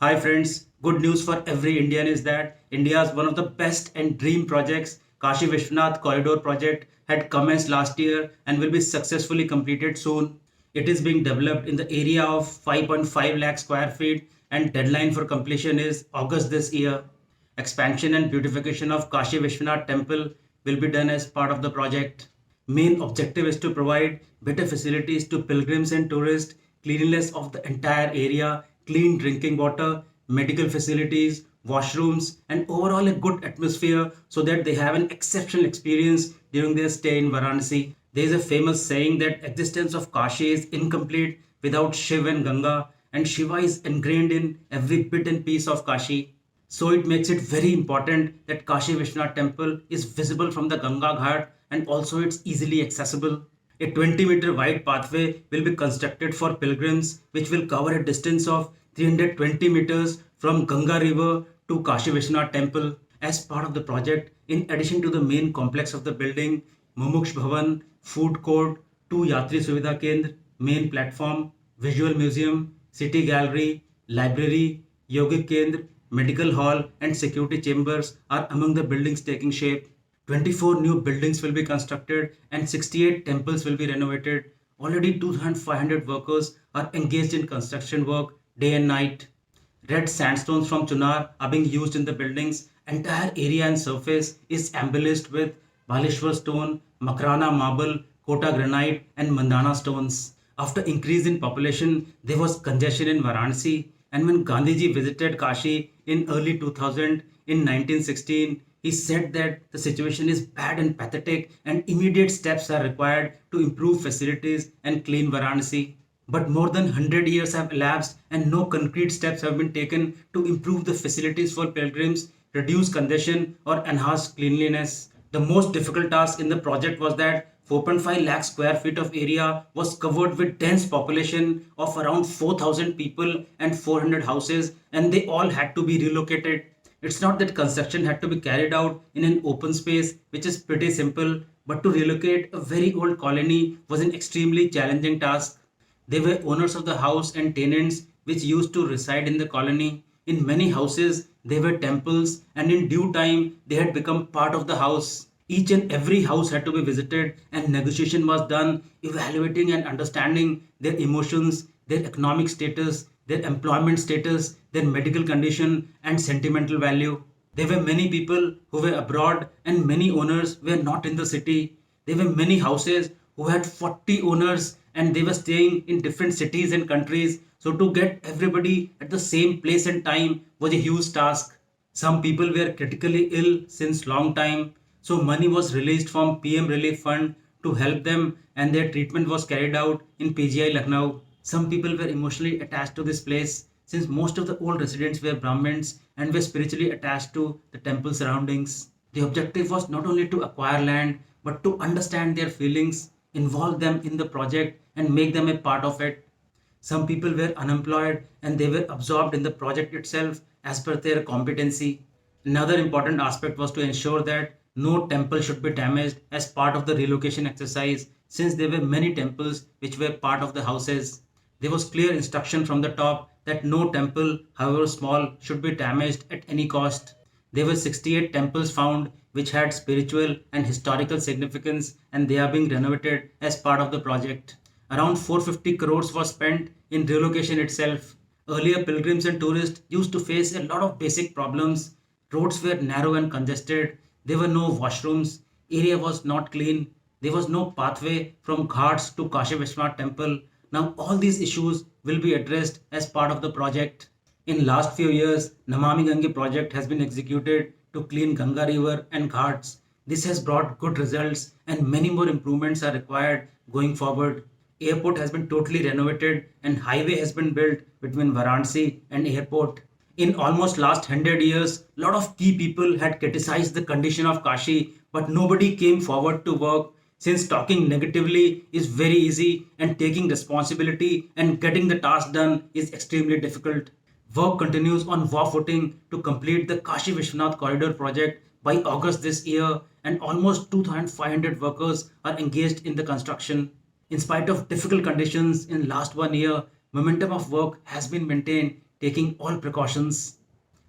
Hi friends, good news for every Indian is that India's one of the best and dream projects, Kashi Vishwanath Corridor project, had commenced last year and will be successfully completed soon. It is being developed in the area of 5.5 lakh square feet and deadline for completion is August this year. Expansion and beautification of Kashi Vishwanath temple will be done as part of the project. Main objective is to provide better facilities to pilgrims and tourists, cleanliness of the entire area, clean drinking water, medical facilities, washrooms, and overall a good atmosphere so that they have an exceptional experience during their stay in Varanasi. There is a famous saying that existence of Kashi is incomplete without Shiv and Ganga, and Shiva is ingrained in every bit and piece of Kashi. So it makes it very important that Kashi Vishwanath temple is visible from the Ganga Ghat and also it's easily accessible. A 20-meter wide pathway will be constructed for pilgrims which will cover a distance of 320 meters from Ganga river to Kashi Vishwanath temple. As part of the project, in addition to the main complex of the building, Mumuksh Bhavan, food court, 2 Yatri Suvidha Kendra, main platform, visual museum, city gallery, library, yogic kendra, medical hall and security chambers are among the buildings taking shape. 24 new buildings will be constructed and 68 temples will be renovated. Already 2,500 workers are engaged in construction work day and night. Red sandstones from Chunar are being used in the buildings. Entire area and surface is embellished with Baleshwar stone, Makrana marble, Kota granite, and Mandana stones. After increase in population, there was congestion in Varanasi. And when Gandhiji visited Kashi in early 2000, in 1916, he said that the situation is bad and pathetic, and immediate steps are required to improve facilities and clean Varanasi. But more than 100 years have elapsed and no concrete steps have been taken to improve the facilities for pilgrims, reduce congestion, or enhance cleanliness. The most difficult task in the project was that 4.5 lakh square feet of area was covered with dense population of around 4,000 people and 400 houses, and they all had to be relocated. It's not that construction had to be carried out in an open space, which is pretty simple, but to relocate a very old colony was an extremely challenging task. They were owners of the house and tenants which used to reside in the colony. In many houses, they were temples, and in due time, they had become part of the house. Each and every house had to be visited, and negotiation was done, evaluating and understanding their emotions, their economic status, their employment status, their medical condition, and sentimental value. There were many people who were abroad, and many owners were not in the city. There were many houses who had 40 owners and they were staying in different cities and countries. So, to get everybody at the same place and time was a huge task. Some people were critically ill since long time. So, money was released from PM Relief Fund to help them, and their treatment was carried out in PGI Lucknow. Some people were emotionally attached to this place since most of the old residents were Brahmins and were spiritually attached to the temple surroundings. The objective was not only to acquire land but to understand their feelings, involve them in the project, and make them a part of it. Some people were unemployed and they were absorbed in the project itself as per their competency. Another important aspect was to ensure that no temple should be damaged as part of the relocation exercise since there were many temples which were part of the houses. There was clear instruction from the top that no temple, however small, should be damaged at any cost. There were 68 temples found which had spiritual and historical significance, and they are being renovated as part of the project. Around 450 crores was spent in relocation itself. Earlier, pilgrims and tourists used to face a lot of basic problems. Roads were narrow and congested. There were no washrooms. Area was not clean. There was no pathway from ghats to Kashi Vishwanath temple. Now all these issues will be addressed as part of the project. In last few years, Namami Gange project has been executed to clean Ganga river and ghats. This has brought good results and many more improvements are required going forward. Airport has been totally renovated and highway has been built between Varanasi and airport. In almost last 100 years, a lot of key people had criticized the condition of Kashi, but nobody came forward to work since talking negatively is very easy and taking responsibility and getting the task done is extremely difficult. Work continues on war footing to complete the Kashi Vishwanath Corridor project by August this year, and almost 2,500 workers are engaged in the construction. In spite of difficult conditions in last 1 year, Momentum of work has been maintained, taking all precautions.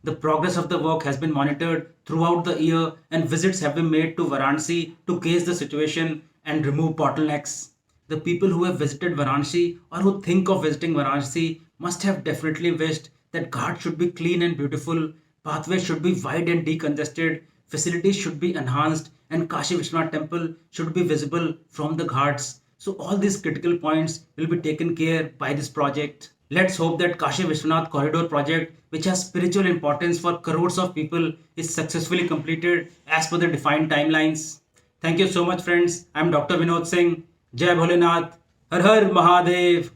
The progress of the work has been monitored throughout the year, and visits have been made to Varanasi to gauge the situation and remove bottlenecks. The people who have visited Varanasi or who think of visiting Varanasi must have definitely wished that ghats should be clean and beautiful, pathways should be wide and decongested, facilities should be enhanced, and Kashi Vishwanath temple should be visible from the ghats. So all these critical points will be taken care by this project. Let's hope that Kashi Vishwanath corridor project, which has spiritual importance for crores of people, is successfully completed as per the defined timelines. Thank you so much, friends. I'm Dr. Vinod Singh. Jai Bholenath. Har Har Mahadev.